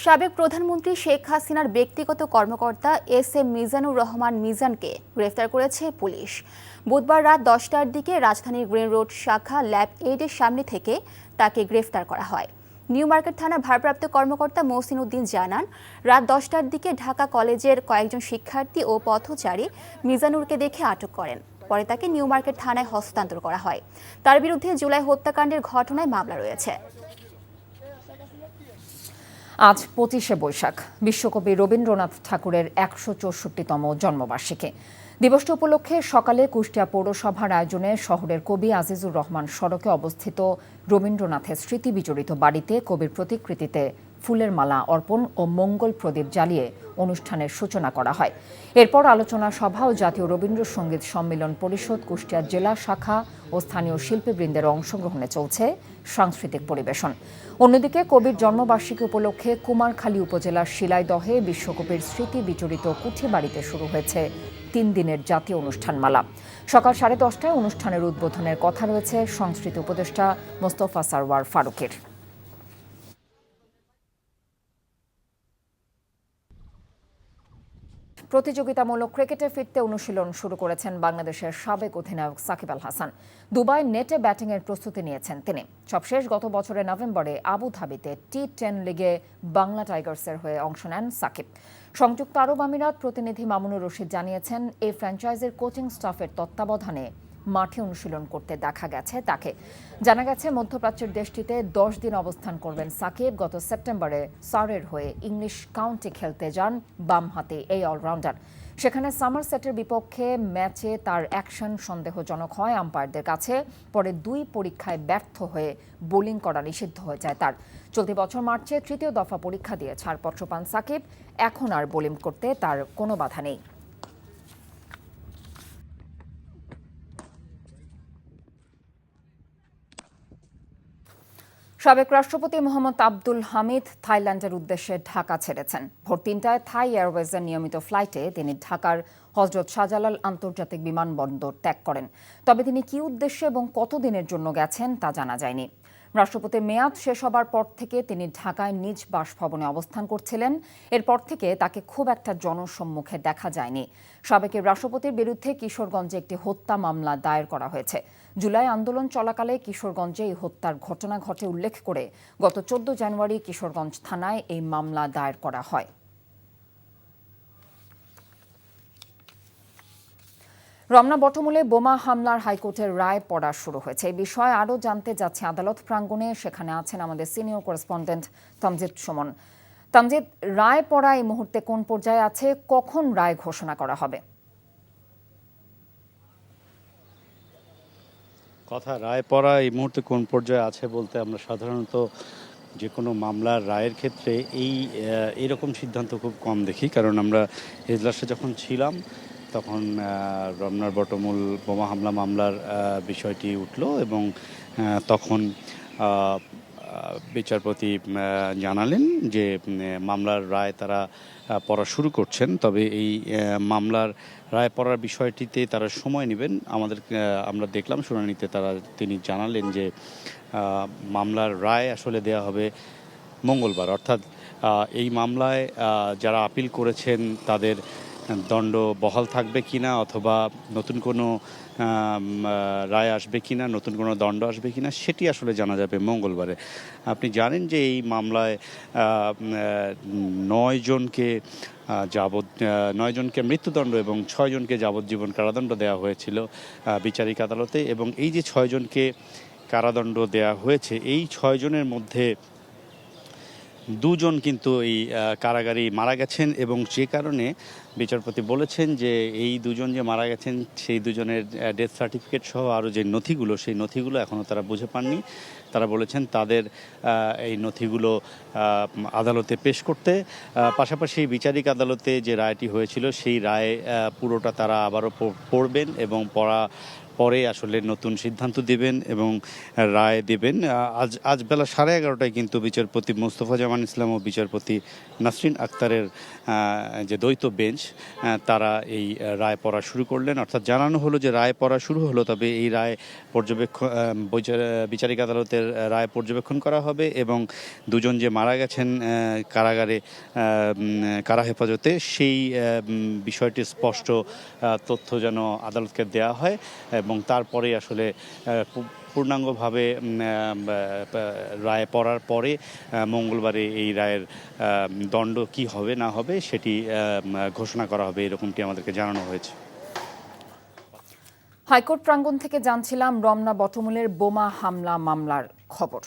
সাবেক প্রধানমন্ত্রী শেখ হাসিনার ব্যক্তিগত কর্মকর্তা এস.এম. মিজানুর রহমান মিজানকে গ্রেফতার করেছে পুলিশ। বুধবার রাত 10টার দিকে রাজধানীর গ্রিন রোড শাখা ল্যাব 8-এর সামনে থেকে তাকে গ্রেফতার করা হয়। নিউ মার্কেট থানার ভারপ্রাপ্ত কর্মকর্তা মহসিন উদ্দিন জানান, রাত 10টার দিকে ঢাকা কলেজের কয়েকজন শিক্ষার্থী ও পথচারী মিজানুরকে দেখে আটক করেন। পরে তাকে নিউ মার্কেট থানায় হস্তান্তর করা হয়। তার বিরুদ্ধে জুলাই হত্যাকাণ্ডের ঘটনায় মামলা রয়েছে। আজ 25শে বৈশাখ, বিশ্বকবি রবীন্দ্রনাথ ঠাকুরের 164তম জন্মবার্ষিকী। দিবসটি উপলক্ষে সকালে কুষ্টিয়া পৌরসভার আয়োজনে শহরের কবি আজিজুর রহমান সড়কে অবস্থিত রবীন্দ্রনাথের স্মৃতি বিজড়িত বাড়িতে কবির প্রতিকৃতিতে ফুলের মালা অর্পণ ও মঙ্গল প্রদীপ জ্বালিয়ে অনুষ্ঠানের সূচনা করা হয়। এরপর আলোচনা সভা ও জাতীয় রবীন্দ্রসঙ্গীত সম্মিলন পরিষদ কুষ্টিয়া জেলা শাখা ও স্থানীয় শিল্পীবৃন্দের অংশগ্রহণে চলছে সাংস্কৃতিক পরিবেশন। অন্যদিকে কবির জন্মবার্ষিকী উপলক্ষে কুমারখালী উপজেলার শিলাইদহে বিশ্বকবির স্মৃতি বিজড়িত কুঠি বাড়িতে শুরু হয়েছে 3 দিনের জাতীয় অনুষ্ঠানমালা। সকাল 10:30টায় অনুষ্ঠানের উদ্বোধনের কথা রয়েছে সংস্কৃতি উপদেষ্টা মোস্তফা সারওয়ার ফারুকের। প্রতিযোগিতামূলক ক্রিকেটে ফিরতে অনুশীলন শুরু করেছেন বাংলাদেশের সাবেক অধিনায়ক সাকিব আল হাসান। দুবাই নেটে ব্যাটিংয়ের প্রস্তুতি নিয়েছেন তিনি। সবশেষ গত বছরের নভেম্বরে আবুধাবিতে টি10 লিগে বাংলা টাইগার্সের হয়ে অংশ নেন সাকিব। সংযুক্ত আরব আমিরাত প্রতিনিধি মামুনুর রশিদ জানিয়েছেন, এই ফ্র্যাঞ্চাইজির কোচিং স্টাফের তত্ত্বাবধানে মাঠে অনুশীলন করতে দেখা গেছে তাকে। জানা গেছে, মধ্যপ্রাচ্যের দেশটিতে 10 দিন অবস্থান করবেন সাকিব। গত সেপ্টেম্বরে সারের হয়ে ইংলিশ কাউন্টি খেলতে যান বাম হাতে এই অলরাউন্ডার। সেখানে সামারসেটের বিপক্ষে ম্যাচে তার অ্যাকশন সন্দেহজনক হয় আম্পায়ারদের কাছে। পরে 2 পরীক্ষায় ব্যর্থ হয়ে বোলিং করা নিষিদ্ধ হয়ে যায় তার। চলতি বছর মার্চে 3য় দফা পরীক্ষা দিয়ে ছাড়পত্র পান সাকিব। এখন আর বোলিং করতে তার কোনো বাধা নেই। সাবেক রাষ্ট্রপতি মোহাম্মদ আব্দুল হামিদ থাইল্যান্ডের উদ্দেশ্যে ঢাকা ছেড়েছেন। ভোর 3টায় থাই এয়ারওয়েজের নিয়মিত ফ্লাইটে তিনি ঢাকার হজরত শাহজালাল আন্তর্জাতিক বিমানবন্দর ত্যাগ করেন। তবে তিনি কী উদ্দেশ্যে এবং কতদিনের জন্য গেছেন তা জানা যায়নি। রাষ্ট্রপতির মেয়াদ শেষ হবার পর থেকে তিনি ঢাকায় নিজ বাসভবনে অবস্থান করছিলেন। এরপর থেকে তাকে খুব একটা জনসম্মুখে দেখা যায়নি। সাবেক রাষ্ট্রপতির বিরুদ্ধে কিশোরগঞ্জে একটি হত্যা মামলা দায়ের করা হয়েছে। জুলাই আন্দোলন চলাকালে কিশোরগঞ্জে এই হত্যার ঘটনা ঘটে উল্লেখ করে গত 14 জানুয়ারি কিশোরগঞ্জ থানায় এই মামলা দায়ের করা হয়। রমনা বটমূলে বোমা হামলার হাইকোর্টের রায় পড়া শুরু হয়েছে। এই বিষয়ে আরও জানতে যাচ্ছে আদালত প্রাঙ্গণে। সেখানে আছেন আমাদের সিনিয়র করেসপন্ডেন্ট তামজিদ সুমন। তামজিদ, রায় পড়া এই মুহূর্তে কোন পর্যায়ে আছে? কখন রায় ঘোষণা করা হবে? রায় পড়া এই মুহূর্তে কোন পর্যায়ে আছে বলতে, আমরা সাধারণত যে কোনো মামলার রায়ের ক্ষেত্রে এইরকম সিদ্ধান্ত খুব কম দেখি। কারণ আমরা এজলাসে যখন ছিলাম তখন রমনার বটমূল বোমা হামলা মামলার বিষয়টি উঠল এবং তখন বিচারপতি জানালেন যে মামলার রায় তারা পড়া শুরু করছেন। তবে এই মামলার রায় পড়ার বিষয়টিতে তারা সময় নেবেন। আমরা দেখলাম শুনানিতে তিনি জানালেন যে মামলার রায় আসলে দেয়া হবে মঙ্গলবার। অর্থাৎ এই মামলায় যারা আপিল করেছেন তাদের দণ্ড বহাল থাকবে কিনা, অথবা নতুন কোনো রায় আসবে কিনা, নতুন কোনো দণ্ড আসবে কিনা, সেটি আসলে জানা যাবে মঙ্গলবারে। আপনি জানেন যে এই মামলায় 9 জনকে মৃত্যুদণ্ড এবং 6 জনকে যাবজ্জীবন কারাদণ্ড দেওয়া হয়েছিল বিচারিক আদালতে। এবং এই যে 6 জনকে কারাদণ্ড দেওয়া হয়েছে, এই 6 জনের মধ্যে 2 জন কিন্তু এই কারাগারেই মারা গেছেন। এবং যে কারণে বিচারপতি বলেছেন যে এই 2 জন যে মারা গেছেন সেই 2 জনের ডেথ সার্টিফিকেট সহ আরও যে নথিগুলো, সেই নথিগুলো এখনও তারা বুঝে পাননি। তারা বলেছেন তাদের এই নথিগুলো আদালতে পেশ করতে। পাশাপাশি বিচারিক আদালতে যে রায়টি হয়েছিল সেই রায় পুরোটা তারা আবারও পড়বেন এবং পড়ার পরে আসলে নতুন সিদ্ধান্ত দিবেন এবং রায় দেবেন। আজ বেলা 11:30টায় কিন্তু বিচারপতি মোস্তফা জামান ইসলাম ও বিচারপতি নাসরিন আক্তারের যে দ্বৈত বেঞ্চ তারা এই রায় পড়া শুরু করলেন। অর্থাৎ জানানো হলো যে রায় পড়া শুরু হলো, তবে এই রায় বিচারিক আদালতের রায় পর্যবেক্ষণ করা হবে এবং দুজন যে মারা গেছেন কারাগারে কারা হেফাজতে, সেই বিষয়টি স্পষ্ট তথ্য যেন আদালতকে দেওয়া হয় এবং তারপরে আসলে পূর্ণাঙ্গভাবে রায় পড়ার পরে মঙ্গলবারে এই রায়ের দণ্ড কি হবে না হবে সেটি ঘোষণা করা হবে, এরকমটি আমাদেরকে জানানো হয়েছে। হাইকোর্ট প্রাঙ্গণ থেকে জানছিলাম রমনা বটমূলের বোমা হামলা মামলার খবর।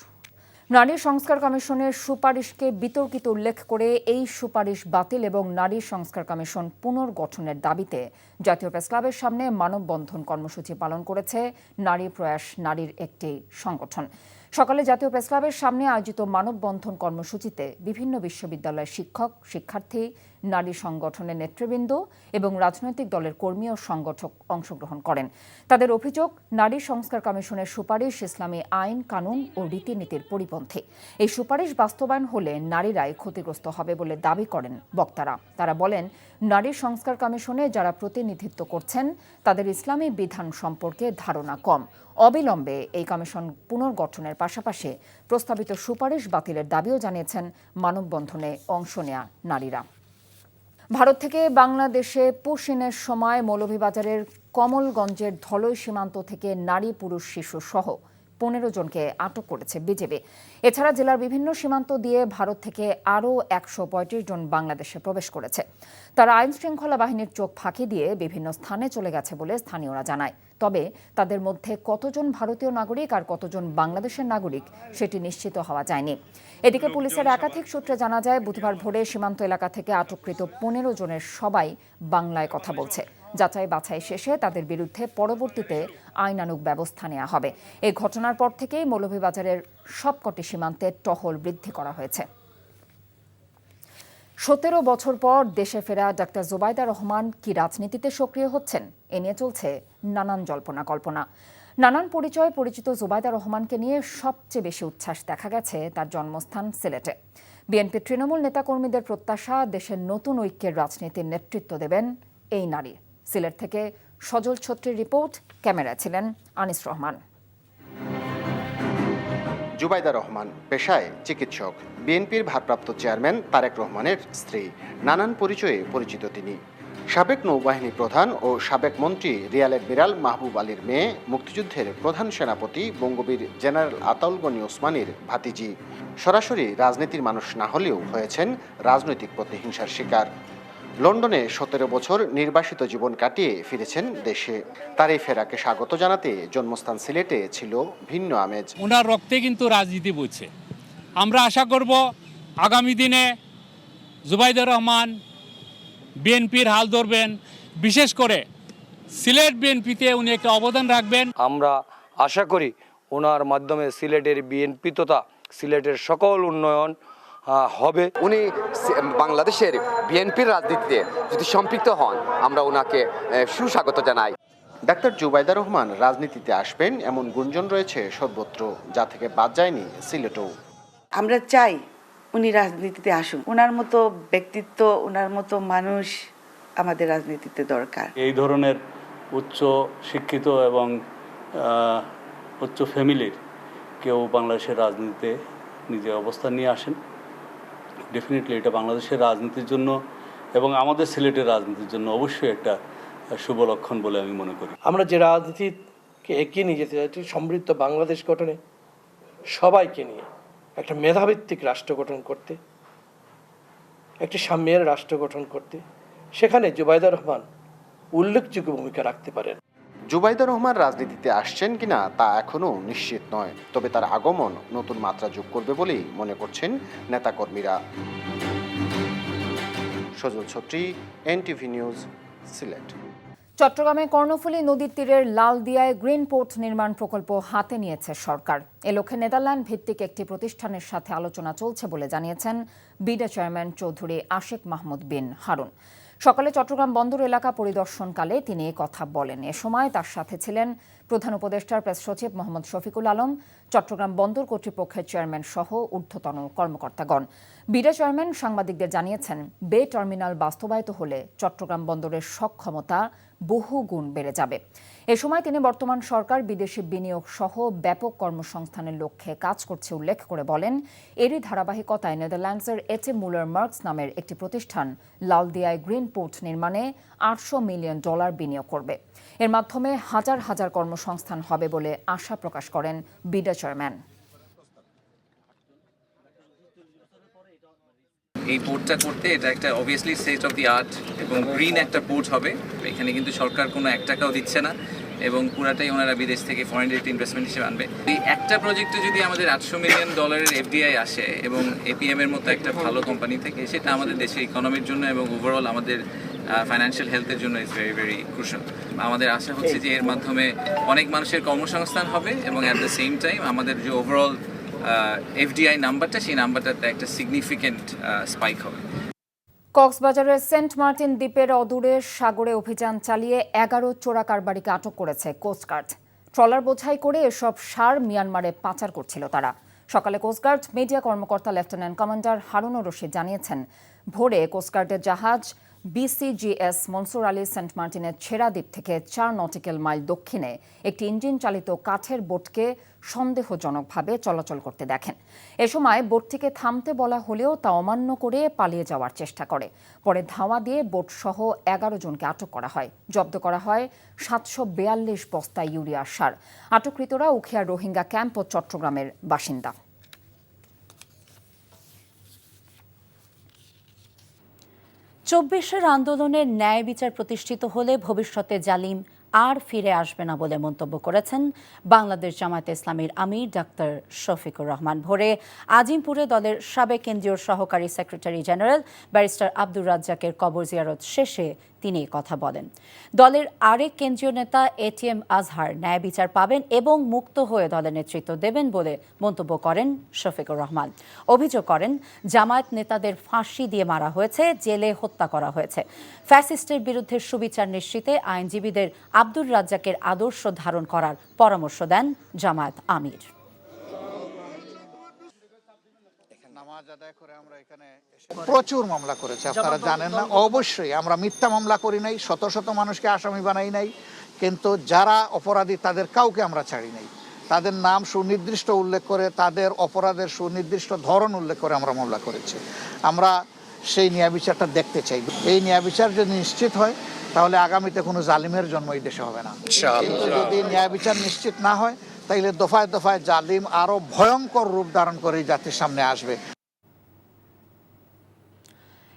নারী সংস্কার কমিশনের সুপারিশকে বিতর্কিত উল্লেখ করে এই সুপারিশ বাতিল এবং নারী সংস্কার কমিশন পুনর্গঠনের দাবিতে জাতীয় প্রেসক্লাবের সামনে মানববন্ধন কর্মসূচি পালন করেছে নারী প্রয়াস নারীর একটি সংগঠন। সকালে জাতীয় প্রেসক্লাবের সামনে আয়োজিত মানববন্ধন কর্মসূচিতে বিভিন্ন বিশ্ববিদ্যালয়ের শিক্ষক, শিক্ষার্থী, নারী সংগঠনের নেতৃবৃন্দ এবং রাজনৈতিক দলের কর্মী ও সংগঠক অংশগ্রহণ করেন। তাদের অভিযোগ, নারী সংস্কার কমিশনের সুপারিশ ইসলামী আইন, কানুন ও রীতিনীতির পরিপন্থী। এই সুপারিশ বাস্তবায়ন হলে নারীরাই ক্ষতিগ্রস্ত হবে বলে দাবি করেন বক্তারা। তারা বলেন, নারী সংস্কার কমিশনে যারা প্রতিনিধিত্ব করছেন তাদের ইসলামী বিধান সম্পর্কে ধারণা কম। অবিলম্বে এই কমিশন পুনর্গঠনের পাশাপাশি প্রস্তাবিত সুপারিশ বাতিলের দাবিও জানিয়েছেন মানববন্ধনে অংশ নেয়া নারীরা। ভারত থেকে বাংলাদেশে পুশিনের সময় মৌলভীবাজারের কমলগঞ্জের ধলই সীমান্ত থেকে নারী, পুরুষ, শিশু সহ 15 জনকে আটক করেছে বিজিবি। এছাড়া জেলার বিভিন্ন সীমান্ত দিয়ে ভারত থেকে আরও 135 জন বাংলাদেশে প্রবেশ করেছে। তারা আইন শৃঙ্খলা বাহিনীর চোখ ফাঁকি দিয়ে বিভিন্ন স্থানে চলে গেছে বলে স্থানীয়রা জানায়। তবে তাদের মধ্যে কতজন ভারতীয় নাগরিক আর কতজন বাংলাদেশের নাগরিক সেটি নিশ্চিত হওয়া যায়নি। এদিকে পুলিশের একাধিক সূত্রে জানা যায়, বুধবার ভোরে সীমান্ত এলাকা থেকে আটককৃত 15 জনের সবাই বাংলায় কথা বলছে। যাচাই বাছাই শেষে তাদের বিরুদ্ধে পরবর্তীতে আইনানুগ ব্যবস্থা নেওয়া হবে। এই ঘটনার পর থেকেই মৌলভীবাজারের সবকটি সীমান্তে টহল বৃদ্ধি করা হয়েছে। 17 বছর পর দেশে ফেরা ডাক্তার জুবাইদা রহমান কি রাজনীতিতে সক্রিয় হচ্ছেন, এ নিয়ে চলছে নানান জল্পনা কল্পনা। নানান পরিচয়ে পরিচিত জুবাইদা রহমানকে নিয়ে সবচেয়ে বেশি উচ্ছ্বাস দেখা গেছে তার জন্মস্থান সিলেটে। বিএনপি তৃণমূল নেতাকর্মীদের প্রত্যাশা, দেশের নতুন ঐক্যের রাজনীতির নেতৃত্ব দেবেন এই নারী। সিলেট থেকে সজল ছত্রীর রিপোর্ট, ক্যামেরায় ছিলেন আনিস রহমান। জুবাইদা রহমান পেশায় চিকিৎসক, বিএনপির ভারপ্রাপ্ত চেয়ারম্যান তারেক রহমানের স্ত্রী। নানান পরিচয়ে পরিচিত তিনি। সাবেক নৌবাহিনী প্রধান ও সাবেক মন্ত্রী রিয়াল এডমিরাল মাহবুব আলীর মেয়ে, মুক্তিযুদ্ধের প্রধান সেনাপতি বঙ্গবীর জেনারেল আতাউল গনি ওসমানীর ভাতিজি। সরাসরি রাজনীতির মানুষ না হলেও হয়েছেন রাজনৈতিক প্রতিহিংসার শিকার। লন্ডনে 17 বছর নির্বাসিত জীবন কাটিয়ে ফিরেছেন দেশে। তার এই ফেরাকে স্বাগত জানাতে জন্মস্থান সিলেটে ছিল ভিন্ন আমেজ। ওনার রক্তে কিন্তু রাজনীতি বইছে। আমরা আশা করব আগামী দিনে জুবাইদা রহমান বিএনপির হাল ধরবেন, বিশেষ করে সিলেট বিএনপিতে উনি একটা অবদান রাখবেন। আমরা আশা করি ওনার মাধ্যমে সিলেটের বিএনপি তথা সিলেটের সকল উন্নয়ন হবে। উনি বাংলাদেশের বিএনপির রাজনীতিতে যদি সম্পৃক্ত হন, আমরা ওনাকে সুস্বাগত জানাই। ডাক্তার জুবাইদা রহমান রাজনীতিতে আসবেন এমন গুঞ্জন রয়েছে সর্বত্র, যা থেকে বাদ যায়নি সিলেটও। আমরা চাই উনি রাজনীতিতে আসুন। ওনার মতো ব্যক্তিত্ব, ওনার মতো মানুষ আমাদের রাজনীতিতে দরকার। এই ধরনের উচ্চ শিক্ষিত এবং উচ্চ ফ্যামিলির কেউ বাংলাদেশের রাজনীতিতে নিজের অবস্থান নিয়ে আসেন, ডেফিনেটলি এটা বাংলাদেশের রাজনীতির জন্য এবং আমাদের সিলেটের রাজনীতির জন্য অবশ্যই একটা শুভ লক্ষণ বলে আমি মনে করি। আমরা যে রাজনীতিকে এগিয়ে নিয়ে যেতে চাইছি সমৃদ্ধ বাংলাদেশ গঠনে, সবাইকে নিয়ে একটা মেধাভিত্তিক রাষ্ট্র গঠন করতে, একটি সাম্যের রাষ্ট্র গঠন করতে, সেখানে জুবাইদা রহমান উল্লেখযোগ্য ভূমিকা রাখতে পারেন। জুবাইদা রহমান রাজনীতিতে আসছেন কিনা তা এখনও নিশ্চিত নয়, তবে তার আগমন নতুন মাত্রা যোগ করবে বলেই মনে করছেন নেতাকর্মীরা। সজল ছত্রী, এনটিভি নিউজ, সিলেট। চট্টগ্রামে কর্ণফুলী নদীর তীরের লালদিয়ায় গ্রিন পোর্ট নির্মাণ প্রকল্প হাতে নিয়েছে সরকার। এ লক্ষ্যে নেদারল্যান্ড ভিত্তিক একটি প্রতিষ্ঠানের সাথে আলোচনা চলছে বলে জানিয়েছেন বিডা চেয়ারম্যান চৌধুরী আশেক মাহমুদ বিন হারুন। সকালে চট্টগ্রাম বন্দর এলাকা পরিদর্শনকালে তিনি কথা বলেন। এ সময় তার সাথে ছিলেন প্রধান উপদেষ্টার প্রেস সচিব মোহাম্মদ শফিকুল আলম, চট্টগ্রাম বন্দর কর্তৃপক্ষের চেয়ারম্যান সহ ঊর্ধ্বতন কর্মকর্তাগণ। বিডা চেয়ারম্যান সাংবাদিকদের জানিয়েছেন, বে টার্মিনাল বাস্তবায়িত হলে চট্টগ্রাম বন্দরের সক্ষমতা বহু গুণ বেড়ে যাবে। এ সময় তিনি বর্তমান সরকার বিদেশি বিনিয়োগ সহ ব্যাপক কর্মসংস্থানের লক্ষ্যে কাজ করছে উল্লেখ করে বলেন, এরই ধারাবাহিকতায় নেদারল্যান্ডসের এচে মুলার মার্কস নামের একটি প্রতিষ্ঠান লালদিয়ায় গ্রিন পোর্ট নির্মাণে $800 মিলিয়ন বিনিয়োগ করবে। এর মাধ্যমে হাজার হাজার কর্মসংস্থান হবে বলে আশা প্রকাশ করেন বিডা চেয়ারম্যান। এই পোর্টটা করতে এটা একটা obviously state of the art এবং গ্রিন একটা পোর্ট হবে। এখানে কিন্তু সরকার কোনো $1 টাকাও দিচ্ছে না এবং পুরাটাই ওনারা বিদেশ থেকে ফরেন ডিরেক্ট ইনভেস্টমেন্ট হিসেবে আনবে। এই একটা প্রজেক্টে যদি আমাদের $800 মিলিয়ন এফডিআই আসে এবং এপিএম এর মতো একটা ভালো কোম্পানি থেকে, সেটা আমাদের দেশের ইকোনমির জন্য এবং ওভারঅল আমাদের ফাইন্যান্সিয়াল হেলথের জন্য ইজ ভেরি ভেরি ক্রুশাল। আমাদের আশা হচ্ছে যে এর মাধ্যমে অনেক মানুষের কর্মসংস্থান হবে এবং অ্যাট দ্য সেম টাইম আমাদের যে ওভারঅল এফডিআই নাম্বারটা, সেই নাম্বারটাতে একটা সিগনিফিক্যান্ট স্পাইক হবে। কক্সবাজারের সেন্ট মার্টিন দ্বীপের অদূরে সাগরে অভিযান চালিয়ে 11 চোরা কারবারিকে আটক করেছে কোস্টগার্ড। ট্রলার বোঝাই করে এসব সার মিয়ানমারে পাচার করছিল তারা। সকালে কোস্টগার্ড মিডিয়া কর্মকর্তা লেফটেন্যান্ট কমান্ডার হারুনুর রশিদ জানিয়েছেন, ভোরে কোস্টগার্ডের জাহাজ বিসিজিএস মনসুর আলী সেন্ট মার্টিনের ছেড়া দ্বীপ থেকে 4 নটিক্যাল মাইল দক্ষিণে একটি ইঞ্জিন চালিত কাঠের বোটকে সন্দেহজনকভাবে চলাচল করতে দেখেন। এ সময় বোটটিকে থামতে বলা হলেও তা অমান্য করে পালিয়ে যাওয়ার চেষ্টা করে। পরে ধাওয়া দিয়ে বোটসহ 11 জনকে আটক করা হয়। জব্দ করা হয় 742 বস্তা ইউরিয়া সার। আটককৃতরা উখিয়ার রোহিঙ্গা ক্যাম্প ও চট্টগ্রামের বাসিন্দা। 24 আন্দোলনের ন্যায় বিচার প্রতিষ্ঠিত হলে ভবিষ্যতে জালিম আর ফিরে আসবে না বলে মন্তব্য করেছেন বাংলাদেশ জামায়াতে ইসলামীর আমির ডাক্তার শফিকুর রহমান। ভোরে আজিমপুরে দলের সাবেক কেন্দ্রীয় সহকারী সেক্রেটারি জেনারেল ব্যারিস্টার আব্দুর রাজ্জাকের কবর জিয়ারত শেষে তিনি কথা বলেন। দলের আরেক কেন্দ্রীয় নেতা এটিএম আজহার ন্যায় বিচার পাবেন এবং মুক্ত হয়ে দলের নেতৃত্ব দেবেন বলে মন্তব্য করেন শফিকুর রহমান। অভিযোগ করেন, জামায়াত নেতাদের ফাঁসি দিয়ে মারা হয়েছে, জেলে হত্যা করা হয়েছে। ফ্যাসিস্টের বিরুদ্ধে সুবিচার নিশ্চিতে আইনজীবীদের আব্দুর রাজ্জাকের আদর্শ ধারণ করার পরামর্শ দেন জামায়াত আমির। প্রচুর মামলা করেছে, আপনারা জানেন না? অবশ্যই আমরা মিথ্যা মামলা করি নাই, শত শত মানুষকে আসামি বানাই নাই, কিন্তু যারা অপরাধী তাদের কাউকে আমরা ছাড়ি নাই। তাদের নাম সুনির্দিষ্ট উল্লেখ করে, তাদের অপরাধের সুনির্দিষ্ট ধরন উল্লেখ করে আমরা মামলা করেছি। আমরা সেই ন্যায় বিচারটা দেখতে চাই। এই ন্যায় বিচার যদি নিশ্চিত হয় তাহলে আগামীতে কোনো জালিমের জন্ম এই দেশে হবে না। কিন্তু যদি ন্যায় বিচার নিশ্চিত না হয় তাহলে দফায় দফায় জালিম আরো ভয়ঙ্কর রূপ ধারণ করে জাতির সামনে আসবে।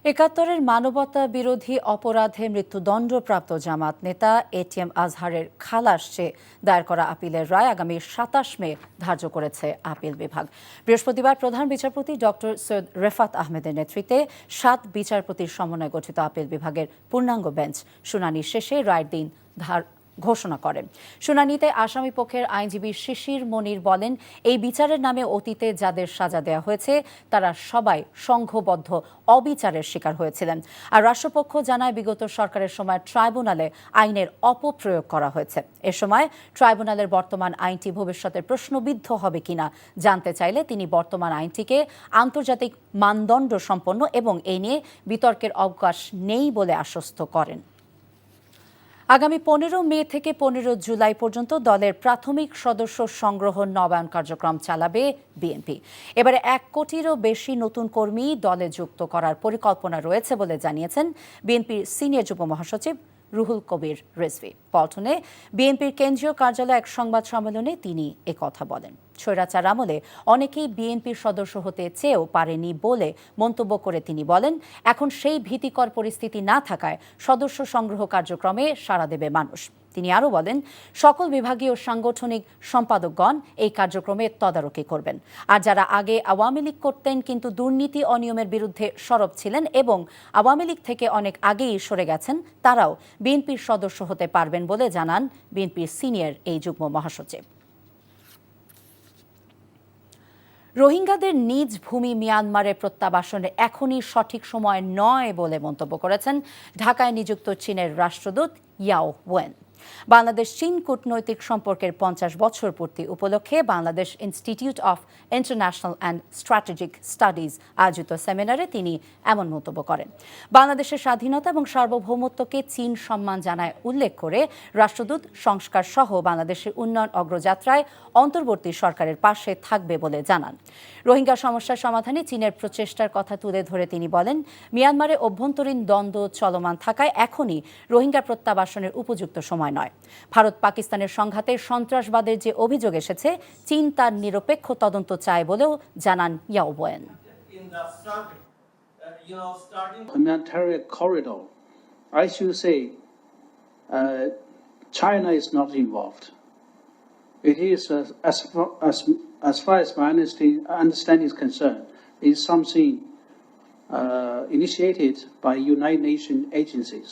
71 মানবতা বিরোধী অপরাধে মৃত্যুদণ্ডপ্রাপ্ত জামাত নেতা এটিএম আজহারের খালাস চেয়ে দায়ের করা আপিলের রায় আগামী 27 মে ধার্য করেছে আপিল বিভাগ। বৃহস্পতিবার প্রধান বিচারপতি ডক্টর সৈয়দ রেফাত আহমেদের নেতৃত্বে 7 বিচারপতির সমন্বয়ে গঠিত আপিল বিভাগের পূর্ণাঙ্গ বেঞ্চ শুনানি শেষে রায়ের দিন ঘোষণা করেন। শুনানিতে আসামি পক্ষের আইনজীবী শিশির মনির বলেন, এই বিচারের নামে অতীতে যাদের সাজা দেওয়া হয়েছে তারা সবাই সংঘবদ্ধ অবিচারের শিকার হয়েছিলেন। আর রাষ্ট্রপক্ষ জানায়, বিগত সরকারের সময় ট্রাইব্যুনালে আইনের অপপ্রয়োগ করা হয়েছে। এ সময় ট্রাইব্যুনালের বর্তমান আইনটি ভবিষ্যতে প্রশ্নবিদ্ধ হবে কিনা জানতে চাইলে তিনি বর্তমান আইনটিকে আন্তর্জাতিক মানদণ্ড সম্পন্ন এবং এই নিয়ে বিতর্কের অবকাশ নেই বলে আশ্বস্ত করেন। আগামী 15 মে থেকে 15 জুলাই পর্যন্ত দলের প্রাথমিক সদস্য সংগ্রহ নবায়ন কার্যক্রম চালাবে বিএনপি। এবারে 1 কোটিরও বেশি নতুন কর্মী দলে যুক্ত করার পরিকল্পনা রয়েছে বলে জানিয়েছেন বিএনপির সিনিয়র যুগ্ম মহাসচিব রুহুল কবির রিজভী। পল্টনে বিএনপির কেন্দ্রীয় কার্যালয়ে এক সংবাদ সম্মেলনে তিনি একথা বলেন। স্বৈরাচার আমলে অনেকেই বিএনপির সদস্য হতে চেয়েও পারেনি বলে মন্তব্য করে তিনি বলেন, এখন সেই ভীতিকর পরিস্থিতি না থাকায় সদস্য সংগ্রহ কার্যক্রমে সাড়া দেবে মানুষ। তিনি আরও বলেন, সকল বিভাগীয় সাংগঠনিক সম্পাদকগণ এই কার্যক্রমে তদারকি করবেন। আর যারা আগে আওয়ামী লীগ করতেন কিন্তু দুর্নীতি অনিয়মের বিরুদ্ধে সরব ছিলেন এবং আওয়ামী লীগ থেকে অনেক আগেই সরে গেছেন, তারাও বিএনপির সদস্য হতে পারবেন বলে জানান বিএনপির সিনিয়র এই যুগ্ম মহাসচিব। রোহিঙ্গাদের নিজ ভূমি মিয়ানমারে প্রত্যাবাসনের এখনই সঠিক সময় নয় বলে মন্তব্য করেছেন ঢাকায় নিযুক্ত চীনের রাষ্ট্রদূত ইয়াও ওয়েন। বাংলাদেশ চীন কূটনৈতিক সম্পর্কের 50 বছর পূর্তি উপলক্ষে Bangladesh institute of international and strategic studies আয়োজিত সেমিনারে তিনি এমন মন্তব্য করেন। বাংলাদেশের স্বাধীনতা এবং সার্বভৌমত্বকে চীন সম্মান জানায় উল্লেখ করে রাষ্ট্রদূত সংস্কার সহ বাংলাদেশের উন্নয়ন অগ্রযাত্রায় অন্তর্বর্তী সরকারের পাশে থাকবে বলে জানান। রোহিঙ্গা সমস্যার সমাধানে চীনের প্রচেষ্টার কথা তুলে ধরে তিনি বলেন, মিয়ানমারে অভ্যন্তরীণ দ্বন্দ্ব চলমান থাকায় এখনই রোহিঙ্গা প্রত্যাবাসনের উপযুক্ত সময় নয়। ভারত পাকিস্তানের সংঘাতে সন্ত্রাসবাদের যে অভিযোগ এসেছে, চীন তার নিরপেক্ষ তদন্ত চায় বলেও জানান ইয়াও বোয়েন। Humanitarian corridor, I should say, China is not involved. It is, as far as my understanding is concerned, is something initiated by United Nations agencies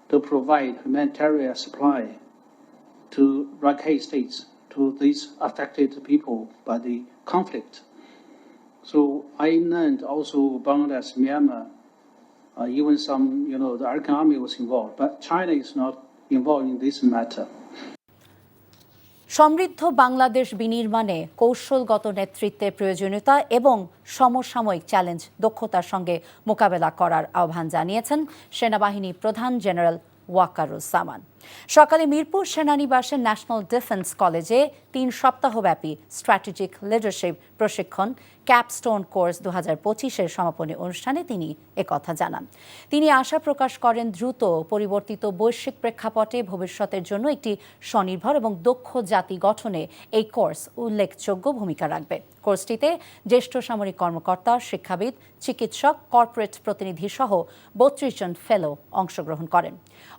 to provide humanitarian supply to Rakhine states, to these affected people by the conflict. So I learned also Bangladesh, Myanmar, even some, the Arakan army was involved, but China is not involved in this matter. সমৃদ্ধ বাংলাদেশ বিনির্মাণে কৌশলগত নেতৃত্বের প্রয়োজনীয়তা এবং সমসাময়িক challenge দক্ষতার সঙ্গে মোকাবেলা করার আহ্বান জানিয়েছেন সেনাবাহিনী প্রধান জেনারেল ওয়াকারুজ্জামান। সকালে মিরপুর সেনানিবাসের ন্যাশনাল ডিফেন্স কলেজে 3 সপ্তাহব্যাপী স্ট্র্যাটেজিক লিডারশিপ প্রশিক্ষণ ক্যাপস্টোন কোর্স 2025-এর সমাপনী অনুষ্ঠানে তিনি একথা জানান। তিনি আশা প্রকাশ করেন, দ্রুত পরিবর্তিত বৈশ্বিক প্রেক্ষাপটে ভবিষ্যতের জন্য একটি স্বনির্ভর এবং দক্ষ জাতি গঠনে এই কোর্স উল্লেখযোগ্য ভূমিকা রাখবে। কোর্সটিতে জ্যেষ্ঠ সামরিক কর্মকর্তা, শিক্ষাবিদ, চিকিৎসক, কর্পোরেট প্রতিনিধি সহ 32 জন ফেলো অংশগ্রহণ করেন।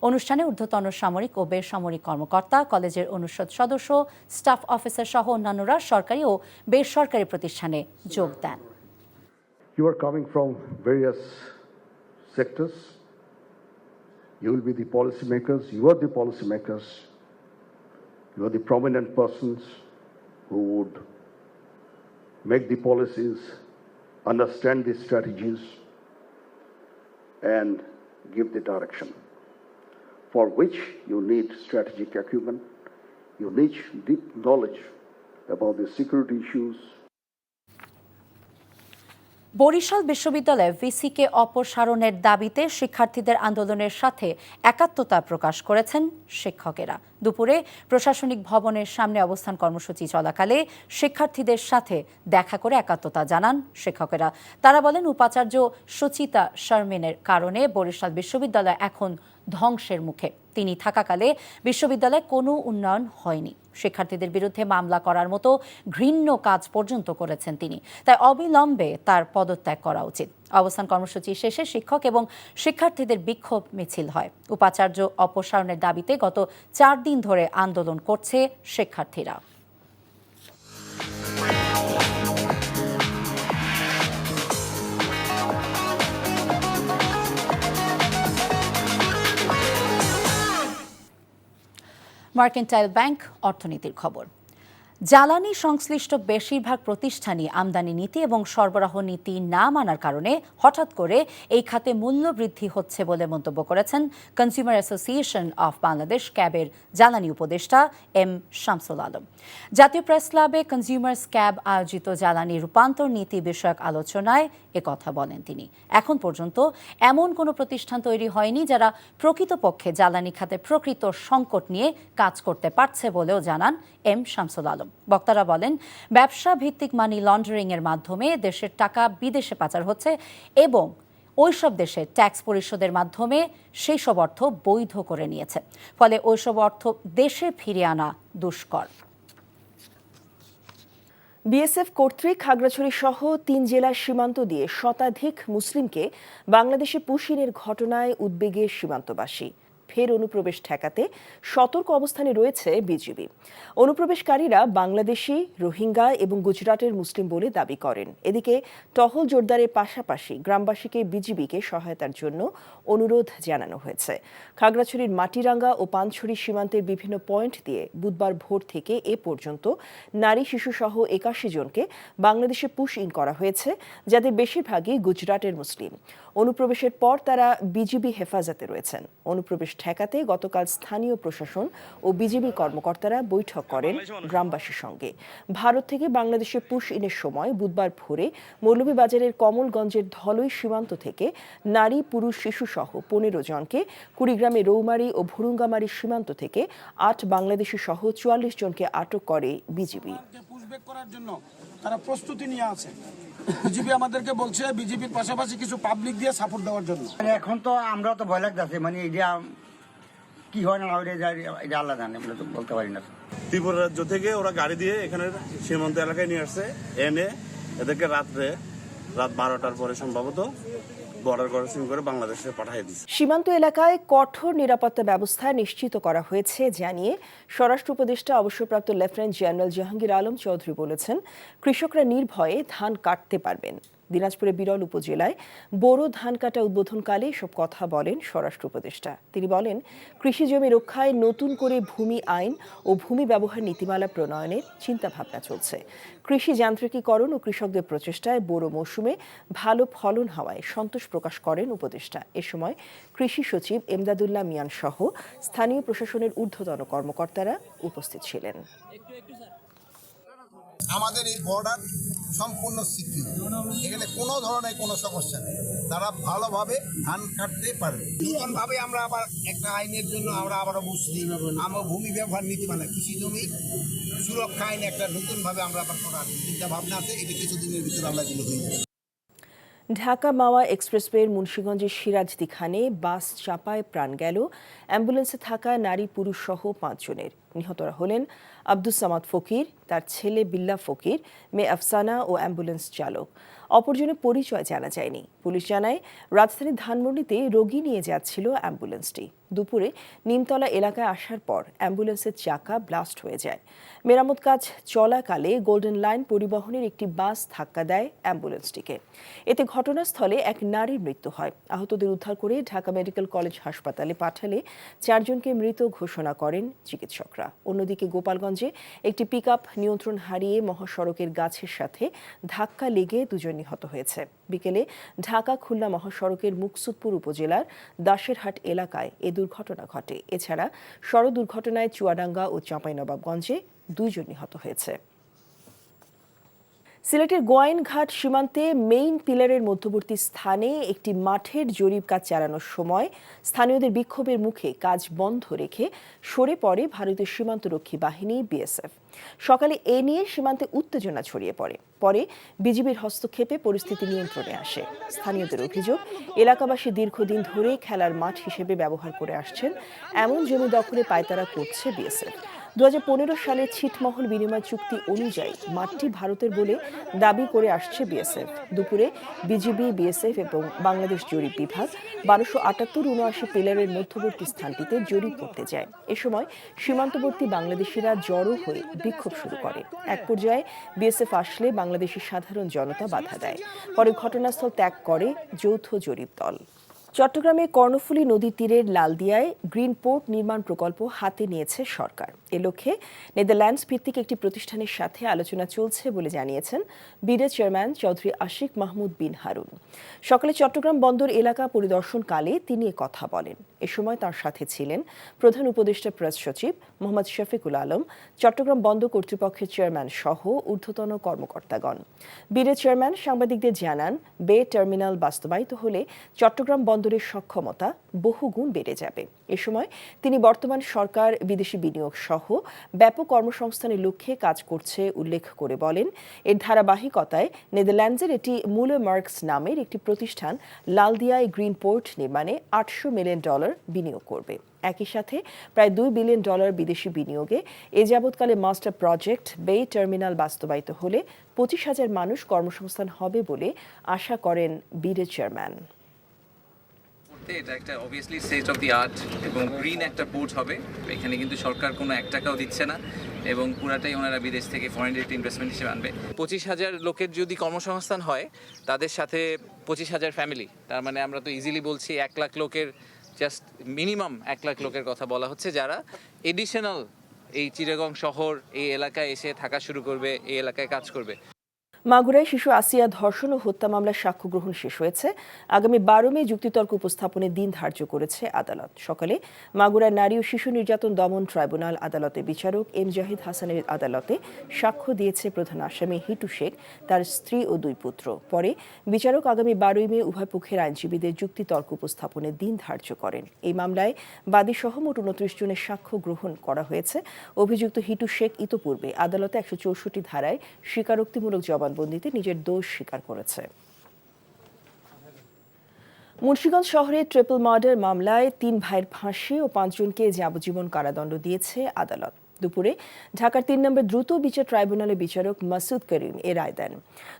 অনুষ্ঠানে ঊর্ধ্বতন সামরিক ও বেসামরিক কর্মকর্তা, কলেজের অনুষদ সদস্য, স্টাফ অফিসার সহ অন্যান্যরা সরকারি ও বেসরকারি প্রতিষ্ঠানে যোগ দেন। You are coming from various sectors. You will be the policymakers. You are the policymakers. You are the prominent persons who would make the policies, understand the strategies, and give the direction, for which you need strategic acumen, you need deep knowledge about the security issues. Barishal বিশ্ববিদ্যালয়ে VCK অপসারণের দাবিতে শিক্ষার্থীদের আন্দোলনের সাথে একাত্মতা প্রকাশ করেছেন শিক্ষকেরা। দুপুরে প্রশাসনিক ভবনের সামনে অবস্থান কর্মসূচি চলাকালে শিক্ষার্থীদের সাথে দেখা করে একাত্মতা জানান শিক্ষকেরা। তারা বলেন, উপাচার্য সুচিতা শারমিনের কারণে বরিশাল বিশ্ববিদ্যালয় এখন ধ্বংসের মুখে। তিনি থাকাকালে বিশ্ববিদ্যালয়ে কোনো উন্নয়ন হয়নি। শিক্ষার্থীদের বিরুদ্ধে মামলা করার মতো ঘৃণ্য কাজ পর্যন্ত করেছেন তিনি। তাই অবিলম্বে তার পদত্যাগ করা উচিত। অবস্থান কর্মসূচি শেষে শিক্ষক এবং শিক্ষার্থীদের বিক্ষোভ মিছিল হয়। উপাচার্য অপসারণের দাবিতে গত 4 দিন ধরে আন্দোলন করছে শিক্ষার্থীরা। মার্কেন্টাইল ব্যাংক অর্থনীতির খবর। জ্বালানি সংশ্লিষ্ট বেশিরভাগ প্রতিষ্ঠানই আমদানি নীতি এবং সরবরাহ নীতি না মানার কারণে হঠাৎ করে এই খাতে মূল্য বৃদ্ধি হচ্ছে বলে মন্তব্য করেছেন কনজিউমার অ্যাসোসিয়েশন অফ বাংলাদেশ ক্যাবের জ্বালানি উপদেষ্টা এম শামসুল আলম। জাতীয় প্রেস ক্লাবে কনজিউমার্স ক্যাব আয়োজিত জ্বালানি রূপান্তর নীতি বিষয়ক আলোচনায় একথা বলেন তিনি। এখন পর্যন্ত এমন কোনো প্রতিষ্ঠান তৈরি হয়নি যারা প্রকৃতপক্ষে জ্বালানি খাতে প্রকৃত সংকট নিয়ে কাজ করতে পারছে বলেও জানান এম শামসুল আলম। বক্তারা বলেন, ব্যবসা ভিত্তিক মানি লন্ডারিং এর মাধ্যমে দেশের টাকা বিদেশে পাচার হচ্ছে এবং ওইসব দেশে ট্যাক্স পরিশোধের মাধ্যমে সেই সব অর্থ বৈধ করে নিয়েছে। ফলে ওইসব অর্থ দেশে ফিরিয়ে আনা দুষ্কর। বিএসএফ কর্তৃক খাগড়াছড়ি সহ 3 জেলার সীমান্ত দিয়ে শতাধিক মুসলিমকে বাংলাদেশে পুশিনের ঘটনায় উদ্বেগে সীমান্তবাসী। ফের অনুপ্রবেশ ঠেকাতে সতর্ক অবস্থানে রয়েছে বিজিবি। অনুপ্রবেশকারীরা বাংলাদেশি, রোহিঙ্গা এবং গুজরাটের মুসলিম বলে দাবি করেন। এদিকে টহল জোরদারের পাশাপাশি গ্রামবাসীকে বিজিবিকে সহায়তার জন্য অনুরোধ জানানো হয়েছে। খাগড়াছড়ির মাটিরাঙ্গা ও পানছড়ি সীমান্তের বিভিন্ন পয়েন্ট দিয়ে বুধবার ভোর থেকে এ পর্যন্ত নারী, শিশুসহ 81 জনকে বাংলাদেশে পুশ ইন করা হয়েছে, যাদের বেশিরভাগই গুজরাটের মুসলিম। অনুপ্রবেশের পর তারা বিজিবি হেফাজতে রয়েছেন। অনুপ্রবেশ ঠেকাতে গতকাল স্থানীয় প্রশাসন ও বিজিবি কর্মকর্তারা বৈঠক করেন গ্রামবাসীর সঙ্গে। ভারত থেকে বাংলাদেশে পুশ ইনের সময় বুধবার ভোরে মৌলভীবাজারের কমলগঞ্জের ধলই সীমান্ত থেকে নারী, পুরুষ, শিশুসহ 15 জনকে, কুড়িগ্রামে রৌমারী ও ভুরুঙ্গামারী সীমান্ত থেকে 8 বাংলাদেশি সহ 44 জনকে আটক করে বিজিবি। করার জন্য তারা প্রস্তুতি নিয়ে আছে। বিজেপি আমাদেরকে বলছে বিজেপির পাশাপাশি কিছু পাবলিক দিয়ে সাপোর্ট দেওয়ার জন্য। এখন তো আমরা তো ভয় লাগতেছে, মানে এটা কি হয় না এটা আল্লাহ জানে, বলে তো বলতে পারি না। ত্রিপুরা রাজ্য থেকে ওরা গাড়ি দিয়ে এখানে সীমান্ত এলাকায় নিয়ে আসছে, এনে এদেরকে রাত 12টার পরে সম্ভবত বর্ডার ক্রসিং করে বাংলাদেশে পাঠিয়ে দিচ্ছে। সীমান্ত এলাকায় কঠোর নিরাপত্তা ব্যবস্থা নিশ্চিত করা হয়েছে জানিয়ে স্বরাষ্ট্র উপদেষ্টা অবসরপ্রাপ্ত লেফটেন্যান্ট জেনারেল জাহাঙ্গীর আলম চৌধুরী বলেছেন, কৃষকরা নির্ভয়ে ধান কাটতে পারবেন। দিনাজপুরের বিরল উপজেলায় বোরো ধান কাটা উদ্বোধনকালে এসব কথা বলেন স্বরাষ্ট্র উপদেষ্টা। তিনি বলেন, কৃষি জমি রক্ষায় নতুন করে ভূমি আইন ও ভূমি ব্যবহার নীতিমালা প্রণয়নের চিন্তাভাবনা চলছে। কৃষি যান্ত্রিকীকরণ ও কৃষকদের প্রচেষ্টায় বোরো মৌসুমে ভালো ফলন হওয়ায় সন্তোষ প্রকাশ করেন উপদেষ্টা। এ সময় কৃষি সচিব এমদাদুল্লাহ মিয়ান সহ স্থানীয় প্রশাসনের ঊর্ধ্বতন কর্মকর্তারা উপস্থিত ছিলেন। আমাদের এই বর্ডার সম্পূর্ণ সিকিউর, এখানে কোনো ধরনের কোনো সমস্যা নেই, তারা ভালোভাবে ধান কাটতে পারবে। নতুনভাবে আমরা আবার একটা আইনের জন্য আমরা আবারও বুঝছি, আমার ভূমি ব্যবহার নীতিমালা কৃষি জমি সুরক্ষা আইন একটা নতুনভাবে আমরা আবার করার চিন্তা ভাবনা আছে। এটা কিছুদিনের ভিতরে আমরা এগুলো হয়ে যাবে। ঢাকা মাওয়া এক্সপ্রেসওয়ের মুন্সিগঞ্জের সিরাজদি খানে বাস চাপায় প্রাণ গেল। অ্যাম্বুলেন্সে থাকা নারী পুরুষ সহ 5 জনের। নিহতরা হলেন আব্দুস সামাদ ফকির, তার ছেলে বিল্লাহ ফকির, মেয়ে আফসানা ও অ্যাম্বুলেন্স চালক। অপরজনের পরিচয় জানা যায়নি। পুলিশ জানায়, রাজধানীর ধানমন্ডিতে রোগী নিয়ে যাচ্ছিল অ্যাম্বুলেন্সটি। দুপুরে নিমতলা এলাকায় আসার পর অ্যাম্বুলেন্সের চাকা ব্লাস্ট হয়ে যায়। মেরামত কাজ চলাকালে গোল্ডেন লাইন পরিবহনের একটি বাস ধাক্কা দেয় অ্যাম্বুলেন্সটিকে। এতে ঘটনাস্থলে এক নারীর মৃত্যু হয়। আহতদের উদ্ধার করে ঢাকা মেডিকেল কলেজ হাসপাতালে পাঠালে 4 জনকে মৃত ঘোষণা করেন চিকিৎসকরা। অন্যদিকে গোপালগঞ্জে একটি পিকআপ নিয়ন্ত্রণ হারিয়ে মহাসড়কের গাছের সাথে ধাক্কা লেগে 2 জন নিহত হয়েছে। বিকেলে ঢাকা খুলনা মহাসড়কের মুকসুদপুর উপজেলার দাসেরহাট এলাকায় এ দুর্ঘটনা ঘটে। এছাড়া সড়ক দুর্ঘটনায় চুয়াডাঙ্গা ও চাঁপাইনবাবগঞ্জে 2 জন নিহত হয়েছে। সিলেটের গোয়াইনঘাট সীমান্তে মেইন পিলারের মধ্যবর্তী স্থানে একটি মাঠের জরিপ কাজ চালানোর সময় স্থানীয়দের বিক্ষোভের মুখে কাজ বন্ধ রেখে সরে পড়ে ভারতীয় সীমান্তরক্ষী বাহিনী বিএসএফ। সকালে এ নিয়ে সীমান্তে উত্তেজনা ছড়িয়ে পড়ে। পরে বিজিবির হস্তক্ষেপে পরিস্থিতি নিয়ন্ত্রণে আসে। স্থানীয়দের অভিযোগ, এলাকাবাসী দীর্ঘদিন ধরে খেলার মাঠ হিসেবে ব্যবহার করে আসছেন এমন জমি দখলে পায়তারা করছে বিএসএফ। 2015 সালে ছিটমহল বিনিময় চুক্তি অনুযায়ী মাঠটি ভারতের বলে দাবি করে আসছে বিএসএফ। দুপুরে বিজিবি, বিএসএফ এবং বাংলাদেশ জরিপ বিভাগ 1278-79 পিলারের মধ্যবর্তী স্থানটিতে জরিপ করতে যায়। এ সময় সীমান্তবর্তী বাংলাদেশিরা জড়ো হয়ে বিক্ষোভ শুরু করে। এক পর্যায়ে বিএসএফ আসলে বাংলাদেশি সাধারণ জনতা বাধা দেয়। পরে ঘটনাস্থল ত্যাগ করে যৌথ জরিপ দল। চট্টগ্রামে কর্ণফুলী নদীর তীরের লালদিয়ায় গ্রিন পোর্ট নির্মাণ প্রকল্প হাতে নিয়েছে সরকার। এ লক্ষ্যে নেদারল্যান্ডস ভিত্তিক একটি প্রতিষ্ঠানের সাথে আলোচনা চলছে বলে জানিয়েছেন বিডা চেয়ারম্যান চৌধুরী আশিক মাহমুদ বিন হারুন। সকালে চট্টগ্রাম বন্দর এলাকা পরিদর্শনকালে তিনি কথা বলেন। এ সময় তার সাথে ছিলেন প্রধান উপদেষ্টা প্রেস সচিব মোহাম্মদ শফিকুল আলম, চট্টগ্রাম বন্দর কর্তৃপক্ষের চেয়ারম্যান সহ ঊর্ধ্বতন কর্মকর্তাগণ। বিডা চেয়ারম্যান সাংবাদিকদের জানান, বে টার্মিনাল বাস্তবায়িত হলে চট্টগ্রাম বন্দরের সক্ষমতা বহুগুণ বেড়ে যাবে। এ সময় তিনি বর্তমান সরকার বিদেশি বিনিয়োগ সহ ব্যাপক কর্মসংস্থানের লক্ষ্যে কাজ করছে উল্লেখ করে বলেন, এর ধারাবাহিকতায় নেদারল্যান্ডসের এটি মুলে মার্কস নামের একটি প্রতিষ্ঠান লালদিয়ায় গ্রিন পোর্ট নির্মাণে $800 মিলিয়ন বিনিয়োগ করবে। একই সাথে প্রায় $2 বিলিয়ন বিদেশি বিনিয়োগে এ যাবৎকালে মাস্টার প্রজেক্ট বে টার্মিনাল বাস্তবায়িত হলে 25,000 মানুষ কর্মসংস্থান হবে বলে আশা করেন বিডা চেয়ারম্যান। এটা একটা obviously state of the art এবং গ্রিন একটা পোর্ট হবে। এখানে কিন্তু সরকার কোনো 1 টাকাও দিচ্ছে না এবং পুরাটাই ওনারা বিদেশ থেকে ফরেন ডিরেক্ট ইনভেস্টমেন্ট হিসেবে আনবে। 25,000 লোকের যদি কর্মসংস্থান হয়, তাদের সাথে 25,000 ফ্যামিলি, তার মানে আমরা তো ইজিলি বলছি 1 লাখ লোকের, জাস্ট মিনিমাম 1 লাখ লোকের কথা বলা হচ্ছে, যারা এডিশনাল এই চিটাগং শহর এই এলাকায় এসে থাকা শুরু করবে, এই এলাকায় কাজ করবে। মাগুরায় শিশু আসিয়া ধর্ষণ ও হত্যা মামলার সাক্ষ্য গ্রহণ শেষ হয়েছে। আগামী 12 মে যুক্তিতর্ক উপস্থাপনের দিন ধার্য করেছে আদালত। সকালে মাগুরার নারী ও শিশু নির্যাতন দমন ট্রাইব্যুনাল আদালতে বিচারক এম জাহিদ হাসানের আদালতে সাক্ষ্য দিয়েছে প্রধান আসামি হিটু শেখ, তার স্ত্রী ও 2 পুত্র। পরে বিচারক আগামী 12 মে উভয় পক্ষের আইনজীবীদের যুক্তিতর্ক উপস্থাপনের দিন ধার্য করেন। এই মামলায় বাদীসহ মোট 29 জনের সাক্ষ্য গ্রহণ করা হয়েছে। অভিযুক্ত হিটু শেখ ইতোপূর্বে আদালতে 164 ধারায় স্বীকারোক্তিমূলক জবানবন্দিতে নিজের দোষ স্বীকার করেছে। মুন্সিগঞ্জ শহরে ট্রিপল মার্ডার মামলায় 3 ভাইয়ের ফাঁসি ও 5 জনকে যাবজ্জীবন কারাদণ্ড দিয়েছে আদালত। দুপুরে ঢাকার 3 নম্বর দ্রুত বিচার ট্রাইব্যুনালের বিচারক মাসুদ করিম এ রায় দেন।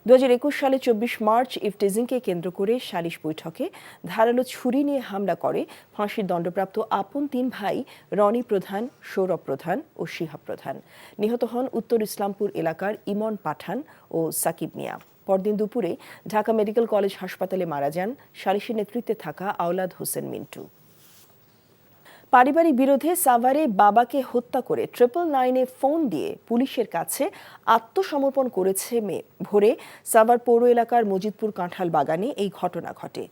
2021 সালে 24 মার্চ ইফতেজিংকে কেন্দ্র করে সালিশ বৈঠকে ধারালো ছুরি নিয়ে হামলা করে ফাঁসির দণ্ডপ্রাপ্ত আপন 3 ভাই রনি প্রধান, সৌরভ প্রধান ও শিহাব প্রধান। নিহত হন উত্তর ইসলামপুর এলাকার ইমন পাঠান ও সাকিব মিয়া। পরদিন দুপুরে ঢাকা মেডিকেল কলেজ হাসপাতালে মারা যান সালিশের নেতৃত্বে থাকা আওলাদ হোসেন মিন্টু। পারিবারিক বিরোধে সাভারে বাবাকে হত্যা করে 999-এ ফোন দিয়ে পুলিশের কাছে আত্মসমর্পণ করেছে মেয়ে। ভোরে সাভার পৌর এলাকার মজিদপুর কাঁঠাল বাগানে এই ঘটনা ঘটে।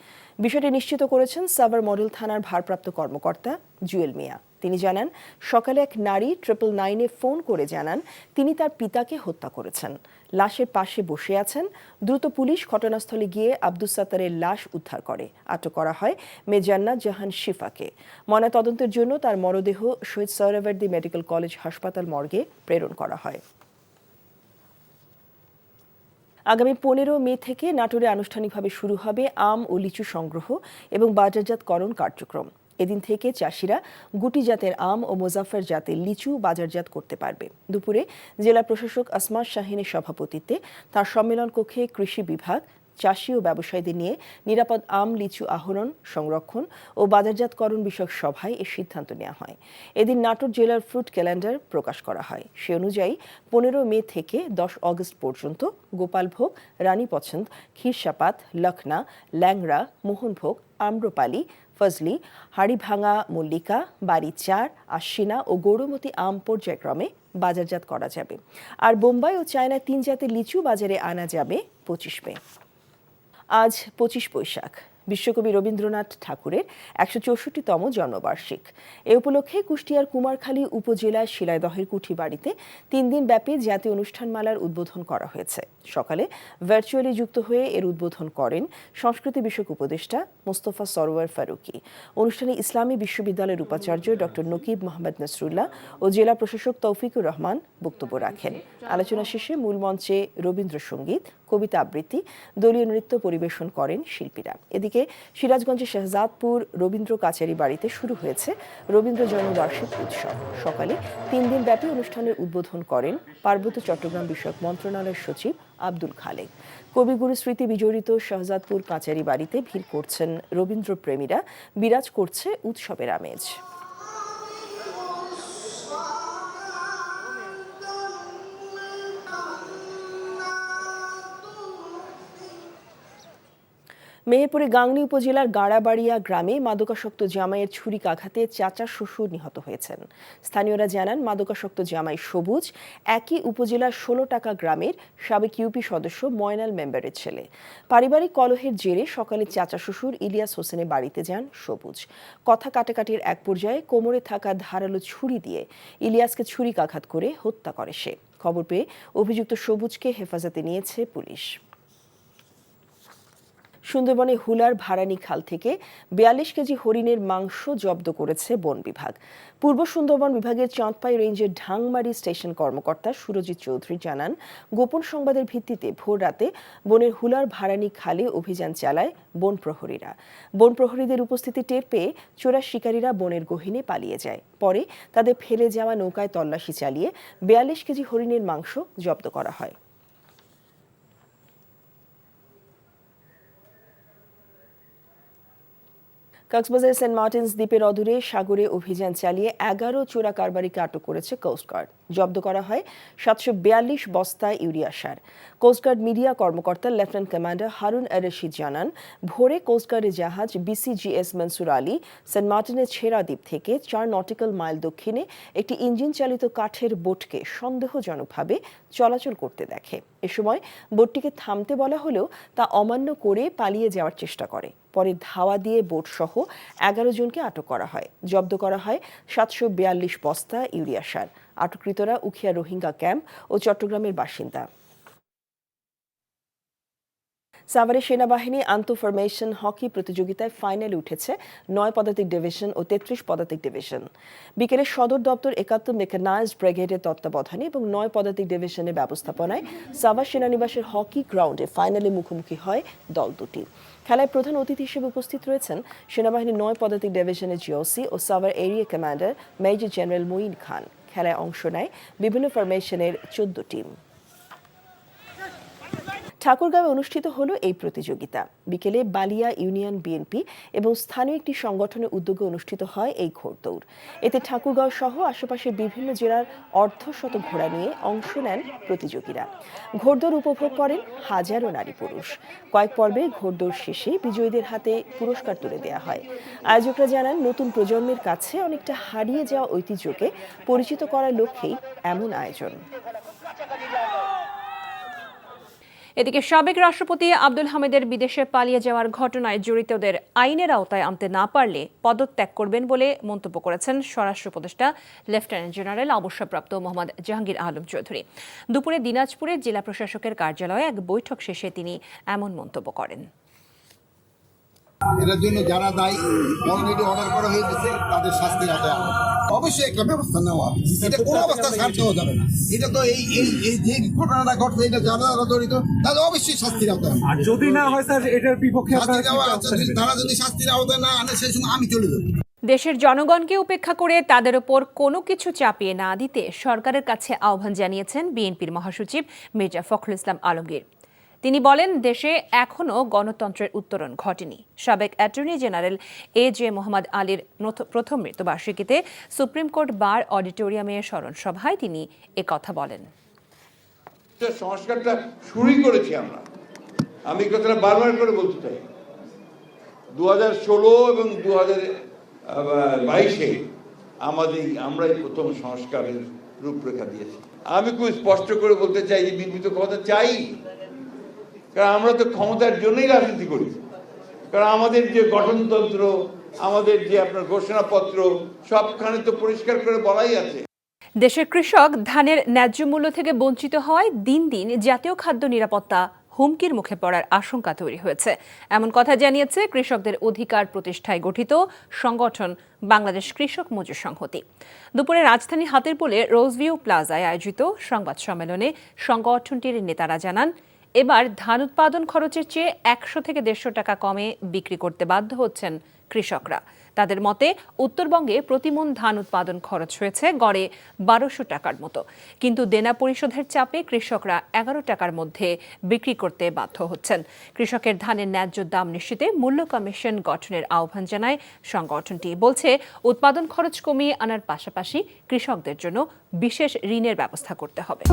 বিষয়টি নিশ্চিত করেছেন সাভার মডেল থানার ভারপ্রাপ্ত কর্মকর্তা জুয়েল মিয়া। তিনি জানান, সকালে এক নারী 999-এ ফোন করে জানান তিনি তার পিতাকে হত্যা করেছেন। লাশের পাশে বসে আছেন। দ্রুত পুলিশ ঘটনাস্থলে গিয়ে আব্দুস সাত্তারের লাশ উদ্ধার করে। আটক করা হয় মেয়ে জান্নাত জাহান শিফাকে। ময়নাতদন্তের জন্য তার মরদেহ শহীদ সোহরাওয়ার্দী মেডিকেল কলেজ হাসপাতাল মর্গে প্রেরণ করা হয়। আগামী 15 মে থেকে নাটোরে আনুষ্ঠানিকভাবে শুরু হবে আম ও লিচু সংগ্রহ এবং বাজারজাতকরণ কার্যক্রম। এদিন থেকে চাষিরা গুটি জাতের আম ও মোজাফফর জাতের লিচু বাজারজাত করতে পারবে। দুপুরে জেলা প্রশাসক আসমা শাহিনের সভাপতিত্বে তার সম্মেলন কক্ষে কৃষি বিভাগ, চাষি ও ব্যবসায়ীদের নিয়ে নিরাপদ আম লিচু আহরণ, সংরক্ষণ ও বাজারজাতকরণ বিষয়ক সভায় এ সিদ্ধান্ত নেওয়া হয়। এদিন নাটোর জেলার ফ্রুট ক্যালেন্ডার প্রকাশ করা হয়। সে অনুযায়ী 15 মে থেকে 10 অগস্ট পর্যন্ত গোপালভোগ, রানী পছন্দ, ক্ষীরসাপাত, লখনা, ল্যাংড়া, মোহনভোগ, আম্রপালি, ফজলি, হাড়িভাঙা মল্লিকা, বাড়ি 4, আশ্বিনা ও গৌরমতী আম পর্যায়ক্রমে বাজারজাত করা যাবে। আর বোম্বাই ও চায়না 3 জাতের লিচু বাজারে আনা যাবে 25 মে। আজ 25 বৈশাখ, বিশ্বকবি রবীন্দ্রনাথ ঠাকুরের 164তম জন্মবার্ষিক। এ উপলক্ষে কুষ্টিয়ার কুমারখালী উপজেলার শিলাইদহের কুঠি বাড়িতে 3 দিন ব্যাপী জাতীয় অনুষ্ঠানমালার উদ্বোধন করা হয়েছে। সকালে ভার্চুয়ালি যুক্ত হয়ে এর উদ্বোধন করেন সংস্কৃতি বিষয়ক উপদেষ্টা মোস্তফা সরোয়ার ফারুকী। অনুষ্ঠানে ইসলামী বিশ্ববিদ্যালয়ের উপাচার্য ডক্টর নকিব মোহাম্মদ নসরুল্লাহ ও জেলা প্রশাসক তৌফিকুর রহমান বক্তব্য রাখেন। আলোচনা শেষে মূল মঞ্চে রবীন্দ্রসঙ্গীত, কবিতা আবৃত্তি, দলীয় নৃত্য পরিবেশন করেন শিল্পীরা। এদিকে সিরাজগঞ্জের শাহজাদপুর রবীন্দ্র কাচারি বাড়িতে শুরু হয়েছে রবীন্দ্র জন্মবার্ষিক উৎসব। সকালে 3 দিন ব্যাপী অনুষ্ঠানের উদ্বোধন করেন পার্বত্য চট্টগ্রাম বিষয়ক মন্ত্রণালয়ের সচিব আব্দুল খালেক। কবিগুরু স্মৃতি বিজড়িত শাহজাদপুর কাচারি বাড়িতে ভিড় করছেন রবীন্দ্র প্রেমীরা। বিরাজ করছে উৎসবের আমেজ। মেহেরপুরে গাংনী উপজেলার গাড়াবাড়িয়া গ্রামে মাদকাসক্ত জামাইয়ের ছুরিকাঘাতে চাচা শ্বশুর নিহত হয়েছেন। স্থানীয়রা জানান, মাদকাসক্ত জামাই সবুজ একই উপজেলার 16 টাকা গ্রামের সাবেক ইউপি সদস্য ময়নাল মেম্বারের ছেলে। পারিবারিক কলহের জেরে সকালে চাচা শ্বশুর ইলিয়াস হোসেনের বাড়িতে যান সবুজ। কথা কাটাকাটির এক পর্যায়ে কোমরে থাকা ধারালো ছুরি দিয়ে ইলিয়াসকে ছুরিকাঘাত করে হত্যা করে সে। খবর পেয়ে অভিযুক্ত সবুজকে হেফাজতে নিয়েছে পুলিশ। সুন্দরবনে হুলার ভারানী খাল থেকে 42 কেজি হরিণের মাংস জব্দ করেছে বন বিভাগ। পূর্ব সুন্দরবন বিভাগের চাঁদপাই রেঞ্জের ঢাংমারি স্টেশন কর্মকর্তা সুরজিৎ চৌধুরী জানান, গোপন সংবাদের ভিত্তিতে ভোর রাতে বনের হুলার ভারানী খালে অভিযান চালায় বন প্রহরীরা। বন প্রহরীদের উপস্থিতি টের পেয়ে চোরা শিকারীরা বনের গহীনে পালিয়ে যায়। পরে তাদের ফেলে যাওয়া নৌকায় তল্লাশি চালিয়ে 42 কেজি হরিণের মাংস জব্দ করা হয়। কক্সবাজার সেন্ট মার্টিনস দ্বীপের অদূরে সাগরে অভিযান চালিয়ে 11 চোরা কারবারিকে আটক করেছে কোস্টগার্ড। জব্দ করা হয় 742 বস্তা ইউরিয়া সার। কোস্টগার্ড মিডিয়া কর্মকর্তা লেফটেন্যান্ট কমান্ডার হারুন রশিদ জানান, ভোরে কোস্টগার্ডের জাহাজ বিসিজিএস মনসুর আলী সেন্ট মার্টিনের ছেড়া দ্বীপ থেকে 4 নটিক্যাল মাইল দক্ষিণে একটি ইঞ্জিন চালিত কাঠের বোটকে সন্দেহজনকভাবে চলাচল করতে দেখে। এ সময় বোটটিকে থামতে বলা হলেও তা অমান্য করে পালিয়ে যাওয়ার চেষ্টা করে। পরে ধাওয়া দিয়ে বোট সহ 11 জনকে আটক করা হয়। জব্দ করা হয় 742 বস্তা ইউরিয়া সার। আটককৃতরা উখিয়া রোহিঙ্গা ক্যাম্প ও চট্টগ্রামের বাসিন্দা। সাভারে সেনাবাহিনী আন্তঃফরমেশন হকি প্রতিযোগিতায় ফাইনালে উঠেছে 9 পদাতিক ডিভিশন ও 33 পদাতিক ডিভিশন। বিকেলে সদর দপ্তর 71 মেকানাইজড ব্রিগেডের তত্ত্বাবধানে এবং 9 পদাতিক ডিভিশনের ব্যবস্থাপনায় সাভার সেনানিবাসের হকি গ্রাউন্ডে ফাইনালে মুখোমুখি হয় দল দুটি। খেলায় প্রধান অতিথি হিসেবে উপস্থিত রয়েছেন সেনাবাহিনীর 9 পদাতিক ডিভিশনের জিওসি ও Savar area commander major general Moeen Khan. খেলায় অংশ নেয় বিভিন্ন ফরমেশনের 14 টিম। ঠাকুরগাঁওয়ে অনুষ্ঠিত হলো এই প্রতিযোগিতা। বিকেলে বালিয়া ইউনিয়ন বিএনপি এবং স্থানীয় একটি সংগঠনের উদ্যোগে অনুষ্ঠিত হয় এই ঘোড়দৌড়। এতে ঠাকুরগাঁও সহ আশেপাশের বিভিন্ন জেলার অর্ধশত ঘোড়া নিয়ে অংশ নেন প্রতিযোগীরা। ঘোড়দৌড় উপভোগ করেন হাজারো নারী পুরুষ। কয়েক পর্বে ঘোড়দৌড় শেষে বিজয়ীদের হাতে পুরস্কার তুলে দেওয়া হয়। আয়োজকরা জানান, নতুন প্রজন্মের কাছে অনেকটা হারিয়ে যাওয়া ঐতিহ্যকে পরিচিত করার লক্ষ্যেই এমন আয়োজন। এদিকে সাবেক রাষ্ট্রপতি আব্দুল হামিদের বিদেশে পালিয়ে যাওয়ার ঘটনায় জড়িতদের আইনের আওতায় আনতে না পারলে পদত্যাগ করবেন বলে মন্তব্য করেছেন স্বরাষ্ট্র উপদেষ্টা লেফটেন্যান্ট জেনারেল অবসরপ্রাপ্ত মোহাম্মদ জাহাঙ্গীর আলম চৌধুরী। দুপুরে দিনাজপুরে জেলা প্রশাসকের কার্যালয়ে এক বৈঠক শেষে তিনি এমন মন্তব্য করেন। এটার জন্য যারা দায়ী অলরেডি অর্ডার করা হয়ে গেছে, তাদের শাস্তির আওতায় আনা অবশ্যই একটা ব্যবস্থা নেওয়া। এটা কোনো অবস্থা ছাড় দেওয়া যাবে না। এটা তো এই যে ঘটনাটা ঘটছে, এটা যারা জড়িত তাদের অবশ্যই শাস্তির আওতায়। আর যদি না হয় স্যার, এটার বিপক্ষে তারা যদি শাস্তির আওতায় না আনে, সেই সময় আমি চলে যাবো। দেশের জনগণকে উপেক্ষা করে তাদের ওপর কোনো কিছু চাপিয়ে না দিতে সরকারের কাছে আহ্বান জানিয়েছেন বিএনপির মহাসচিব মির্জা ফখরুল ইসলাম আলমগীর। তিনি বলেন, দেশে এখনও গণতন্ত্রের উত্তরণ ঘটেনি। সাবেক অ্যাটর্নি জেনারেল AJ মোহাম্মদ আলীর প্রথম মৃত্যুবার্ষিকীতে সুপ্রিম কোর্ট বার অডিটোরিয়ামে স্মরণ সভায় তিনি একথা বলেন। সংস্কারটা শুরুই করেছি আমরা। আমি কথাটা বারবার করে বলতে চাই, 2016 এবং 2022-এ আমরাই প্রথম সংস্কারের রূপরেখা দিয়েছি। আমি খুব স্পষ্ট করে বলতে চাই যে বিবৃত কথা চাই, কারণ আমরা তো ক্ষমতার জন্যই রাজনীতি করি। কারণ আমাদের যে গঠনতন্ত্র, আমাদের যে আপনার ঘোষণাপত্র, সবখানে তো পরিষ্কার করে বলাই আছে। দেশের কৃষক ধানের ন্যায্য মূল্য থেকে বঞ্চিত হওয়ায় দিন দিন জাতীয় খাদ্য নিরাপত্তা হুমকির মুখে পড়ার আশঙ্কা তৈরি হয়েছে। এমন কথা জানিয়েছে কৃষকদের অধিকার প্রতিষ্ঠায় গঠিত সংগঠন বাংলাদেশ কৃষক মজুর সংহতি। দুপুরে রাজধানী হাতিরপুলে রোজভিউ প্লাজায় আয়োজিত সংবাদ সম্মেলনে সংগঠনটির নেতারা জানান, এবার ধান উৎপাদন খরচের চেয়ে 100 থেকে 150 টাকা কমে বিক্রি করতে বাধ্য হচ্ছেন কৃষকরা। তাদের মতে, উত্তরবঙ্গে প্রতিমণ ধান উৎপাদন খরচ হয়েছে গড়ে 1200 টাকার মতো, কিন্তু দেনা পরিশোধের চাপে কৃষকরা 11 টাকার মধ্যে বিক্রি করতে বাধ্য হচ্ছেন। কৃষকের ধানের ন্যায্য দাম নিশ্চিতে মূল্য কমিশন গঠনের আহ্বান জানায় সংগঠনটি। বলছে, উৎপাদন খরচ কমিয়ে আনার পাশাপাশি কৃষকদের জন্য বিশেষ ঋণের ব্যবস্থা করতে হবে।